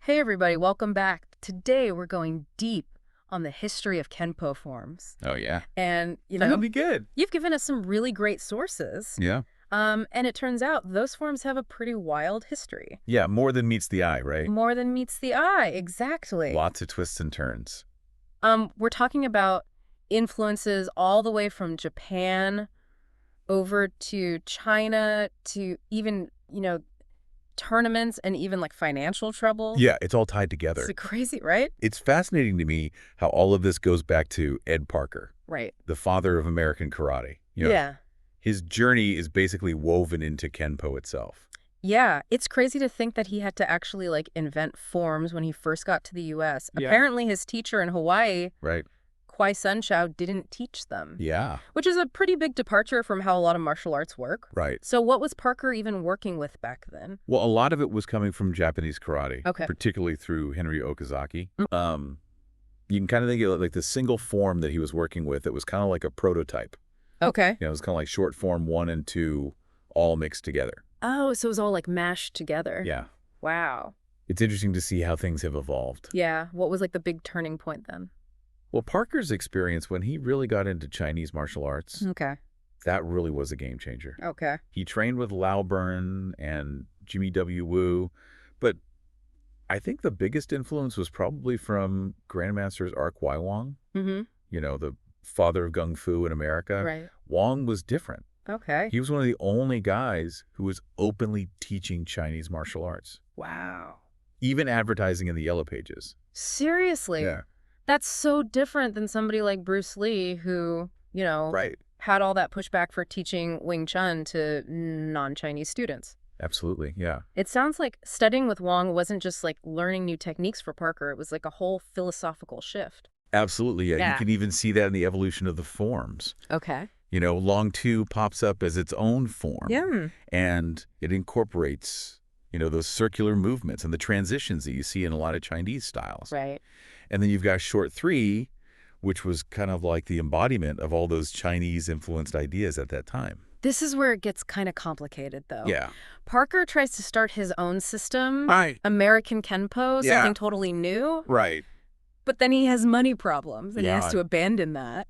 Hey everybody, welcome back. Today we're going deep on the history of Kenpo forms. Oh, yeah. And, That'll be good. you've given us some really great sources. Yeah. And it turns out those forms have a pretty wild history. Yeah, more than meets the eye, right? More than meets the eye, exactly. Lots of twists and turns. We're talking about influences all the way from Japan over to China to even, tournaments and even like financial trouble. Yeah, it's all tied together. It's crazy, right? It's fascinating to me how all of this goes back to Ed Parker, Right. the father of American karate. Yeah. His journey is basically woven into Kenpo itself. Yeah, it's crazy to think that he had to actually like invent forms when he first got to the US. Yeah. Apparently his teacher in Hawaii, Right. Kwai Sun Chow, didn't teach them. Yeah. Which is a pretty big departure from how a lot of martial arts work. Right. So what was Parker even working with back then? Well, a lot of it was coming from Japanese karate, Okay. particularly through Henry Okazaki. You can kind of think of it like the single form that he was working with. It was kind of like a prototype. Okay. It was kind of like short form 1 and 2 all mixed together. Oh, so it was all like mashed together. Yeah. Wow. It's interesting to see how things have evolved. Yeah. What was like the big turning point then? Well, Parker's experience when he really got into Chinese martial arts, Okay. that really was a game changer. Okay. He trained with Lao Burn and Jimmy W. Wu, but I think the biggest influence was probably from Grandmaster Ark Wong, Mm-hmm. the father of Kung Fu in America. Right. Wong was different. Okay. He was one of the only guys who was openly teaching Chinese martial arts, Wow. even advertising in the Yellow Pages. Seriously? Yeah. That's so different than somebody like Bruce Lee who, Right. had all that pushback for teaching Wing Chun to non-Chinese students. Absolutely. Yeah. It sounds like studying with Wong wasn't just like learning new techniques for Parker. It was like a whole philosophical shift. Absolutely. Yeah. Yeah. You can even see that in the evolution of the forms. Okay. Long 2 pops up as its own form. Yeah. And it incorporates, those circular movements and the transitions that you see in a lot of Chinese styles. Right. And then you've got short 3, which was kind of like the embodiment of all those Chinese-influenced ideas at that time. This is where it gets kind of complicated, though. Yeah. Parker tries to start his own system, Right. American Kenpo, Yeah. something totally new. Right. But then he has money problems, and he Yeah. has to abandon that.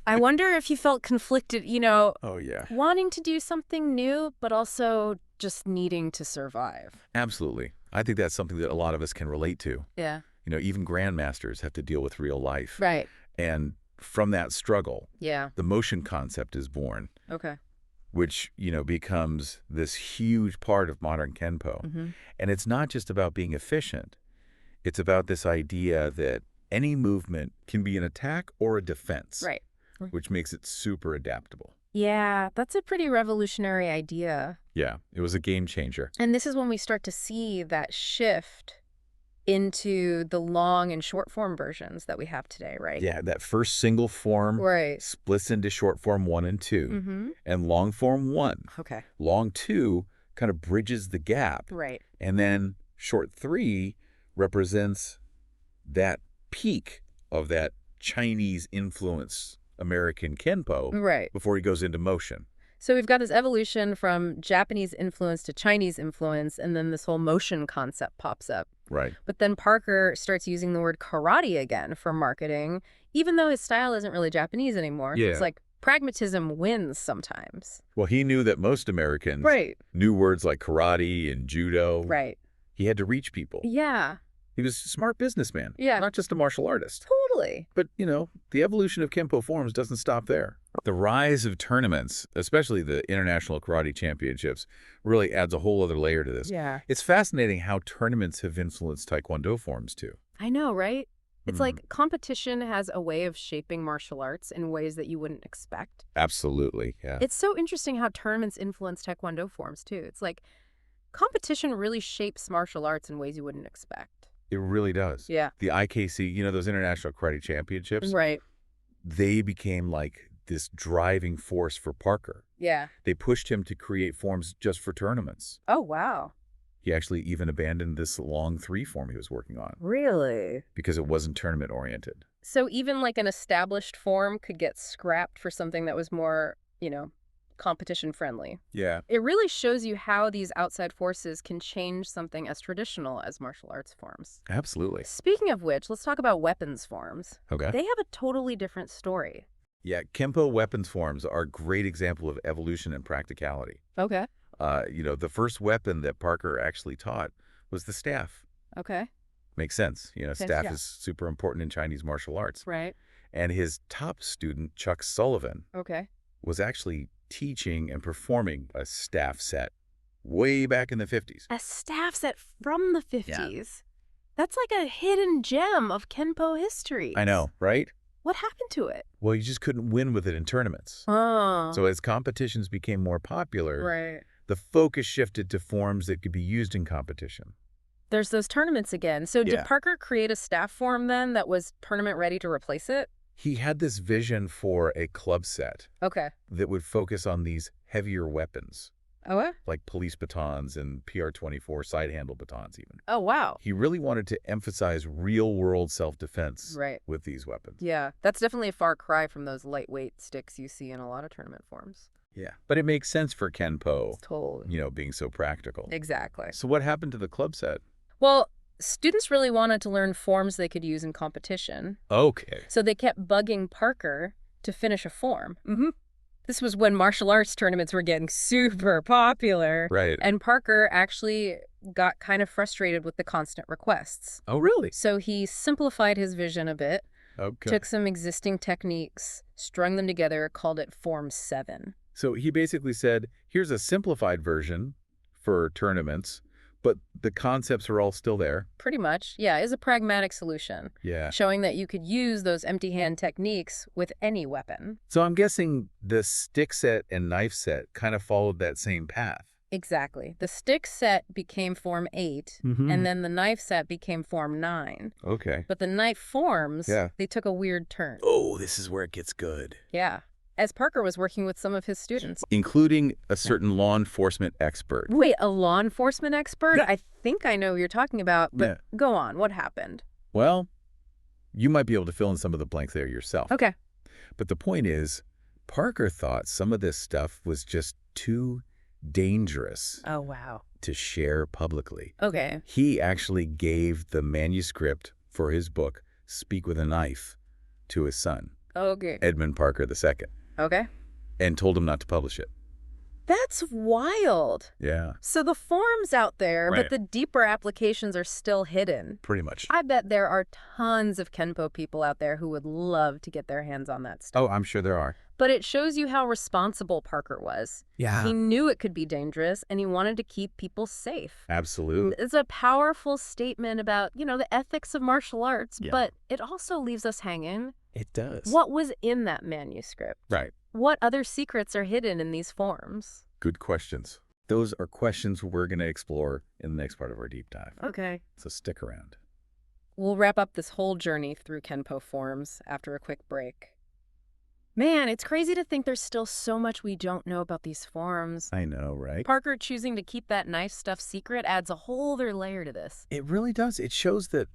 I wonder if he felt conflicted, Oh, yeah. wanting to do something new, but also just needing to survive. Absolutely. I think that's something that a lot of us can relate to. Yeah. Even grandmasters have to deal with real life. Right. And from that struggle, Yeah. the motion concept is born, Okay. which, becomes this huge part of modern Kenpo. Mm-hmm. And it's not just about being efficient. It's about this idea that any movement can be an attack or a defense, Right. which makes it super adaptable. Yeah, that's a pretty revolutionary idea. Yeah, it was a game changer. And this is when we start to see that shift into the long and short form versions that we have today, right? Yeah, that first single form Right. splits into short form 1 and 2, Mm-hmm. and long form 1. Okay. Long 2 kind of bridges the gap. Right. And then short 3 represents that peak of that Chinese influence American Kenpo Right. before he goes into motion. So we've got this evolution from Japanese influence to Chinese influence, and then this whole motion concept pops up. Right. But then Parker starts using the word karate again for marketing, even though his style isn't really Japanese anymore. Yeah. It's like pragmatism wins sometimes. Well, he knew that most Americans Right. knew words like karate and judo. Right. He had to reach people. Yeah. He was a smart businessman, Yeah. not just a martial artist. Totally. But, the evolution of Kenpo forms doesn't stop there. The rise of tournaments, especially the International Karate Championships, really adds a whole other layer to this. Yeah. It's fascinating how tournaments have influenced Taekwondo forms, too. I know, right? It's Mhm. like competition has a way of shaping martial arts in ways that you wouldn't expect. Absolutely, yeah. It's so interesting how tournaments influence Taekwondo forms, too. It's like competition really shapes martial arts in ways you wouldn't expect. It really does. Yeah. The IKC, those International Karate Championships, Right. they became like this driving force for Parker. Yeah. They pushed him to create forms just for tournaments. Oh, wow. He actually even abandoned this long 3 form he was working on Really? because it wasn't tournament oriented. So even like an established form could get scrapped for something that was more, competition friendly. Yeah. It really shows you how these outside forces can change something as traditional as martial arts forms. Absolutely. Speaking of which, let's talk about weapons forms. Okay. They have a totally different story. Yeah, Kenpo weapons forms are a great example of evolution and practicality. Okay. The first weapon that Parker actually taught was the staff. Okay. Makes sense. Staff yeah. is super important in Chinese martial arts. Right. And his top student, Chuck Sullivan, Okay. was actually teaching and performing a staff set way back in the 50s. A staff set from the 50s. That's like a hidden gem of Kenpo history. I know, right? What happened to it? Well, you just couldn't win with it in tournaments. Oh. So as competitions became more popular, Right. the focus shifted to forms that could be used in competition. There's those tournaments again. So did Yeah. Parker create a staff form then that was tournament ready to replace it? He had this vision for a club set Okay. that would focus on these heavier weapons, Oh, like police batons and PR-24 side-handle batons even. oh, wow. He really wanted to emphasize real-world self-defense Right. with these weapons. Yeah, that's definitely a far cry from those lightweight sticks you see in a lot of tournament forms. Yeah. But it makes sense for Kenpo, Totally. being so practical. Exactly. So what happened to the club set? Well, students really wanted to learn forms they could use in competition, Okay. so they kept bugging Parker to finish a form. This was when martial arts tournaments were getting super popular. Right. And Parker actually got kind of frustrated with the constant requests. Oh, really? So he simplified his vision a bit, Okay. took some existing techniques, strung them together, called it Form 7. So he basically said, here's a simplified version for tournaments, but the concepts are all still there. Pretty much, yeah, is a pragmatic solution, Yeah. showing that you could use those empty hand techniques with any weapon. So I'm guessing the stick set and knife set kind of followed that same path. Exactly. The stick set became Form 8, and then the knife set became Form 9. Okay. But the knife forms, Yeah. they took a weird turn. Oh, this is where it gets good. Yeah. As Parker was working with some of his students. Including a certain law enforcement expert. Wait, a law enforcement expert? Yeah. I think I know who you're talking about, but Yeah. go on. What happened? Well, you might be able to fill in some of the blanks there yourself. Okay. But the point is, Parker thought some of this stuff was just too dangerous Oh, wow. to share publicly. Okay. He actually gave the manuscript for his book, Speak with a Knife, to his son, Okay. Edmund Parker II, Okay. and told him not to publish it. That's wild. Yeah, So the form's out there, Right. but the deeper applications are still hidden. pretty much. I bet there are tons of Kenpo people out there who would love to get their hands on that stuff. Oh, I'm sure there are. But it shows you how responsible Parker was. Yeah. He knew it could be dangerous, and he wanted to keep people safe. Absolutely. It's a powerful statement about, the ethics of martial arts, Yeah. but it also leaves us hanging. It does. What was in that manuscript? Right. What other secrets are hidden in these forms? Good questions. Those are questions we're going to explore in the next part of our deep dive. Okay. So stick around. We'll wrap up this whole journey through Kenpo forms after a quick break. Man, it's crazy to think there's still so much we don't know about these forms. I know, right? Parker choosing to keep that knife stuff secret adds a whole other layer to this. It really does. It shows that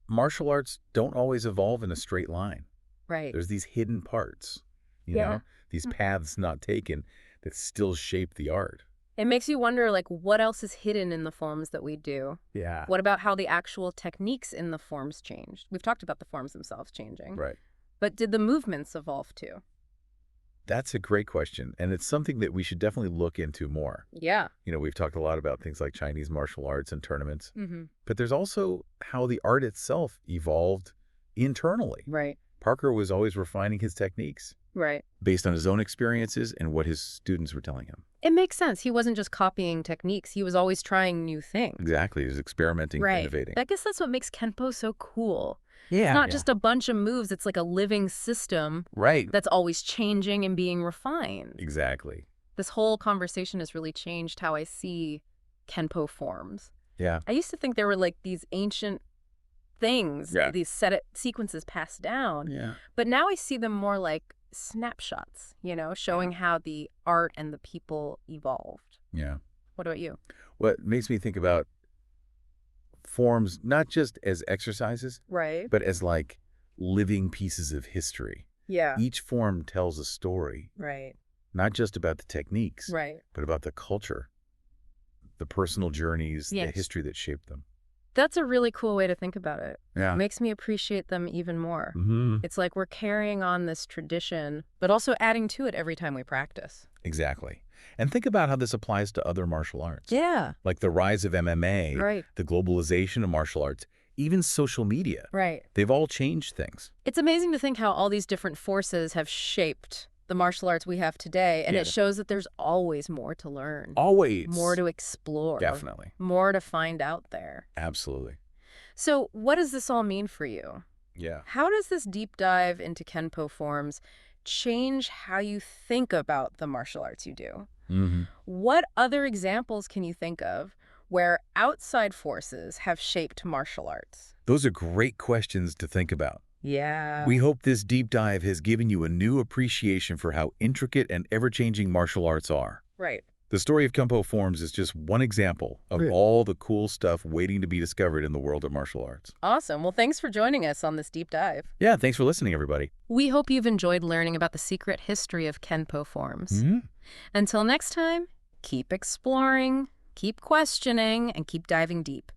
martial arts don't always evolve in a straight line. Right. There's these hidden parts, Yeah. these paths not taken that still shape the art. It makes you wonder, what else is hidden in the forms that we do? Yeah. What about how the actual techniques in the forms changed? We've talked about the forms themselves changing. Right. But did the movements evolve too? That's a great question, and it's something that we should definitely look into more. Yeah. We've talked a lot about things like Chinese martial arts and tournaments, Mm-hmm. but there's also how the art itself evolved internally. Right. Parker was always refining his techniques Right. based on his own experiences and what his students were telling him. It makes sense. He wasn't just copying techniques. He was always trying new things. Exactly. He was experimenting, Right. innovating. I guess that's what makes Kenpo so cool. Yeah. It's not just a bunch of moves. It's like a living system Right. that's always changing and being refined. Exactly. This whole conversation has really changed how I see Kenpo forms. Yeah. I used to think they were like these ancient things, Yeah. these sequences passed down. Yeah. But now I see them more like snapshots, showing how the art and the people evolved. Yeah. What about you? What makes me think about forms, not just as exercises, Right. but as like living pieces of history. Yeah. Each form tells a story, Right. Not just about the techniques, Right. but about the culture, the personal journeys, the Yes. history that shaped them. That's a really cool way to think about it. Yeah. Makes me appreciate them even more. Mm-hmm. It's like we're carrying on this tradition, but also adding to it every time we practice. Exactly. And think about how this applies to other martial arts. Yeah. Like the rise of MMA, Right. the globalization of martial arts, even social media. Right. They've all changed things. It's amazing to think how all these different forces have shaped the martial arts we have today, and Yeah. it shows that there's always more to learn, Always. more to explore, Definitely. more to find out there. Absolutely. So what does this all mean for you? Yeah. How does this deep dive into Kenpo forms change how you think about the martial arts you do? Mm-hmm. What other examples can you think of where outside forces have shaped martial arts? Those are great questions to think about. Yeah. We hope this deep dive has given you a new appreciation for how intricate and ever-changing martial arts are. Right. The story of Kenpo forms is just one example of all the cool stuff waiting to be discovered in the world of martial arts. Awesome. Well, thanks for joining us on this deep dive. Yeah, thanks for listening, everybody. We hope you've enjoyed learning about the secret history of Kenpo forms. Mm-hmm. Until next time, keep exploring, keep questioning, and keep diving deep.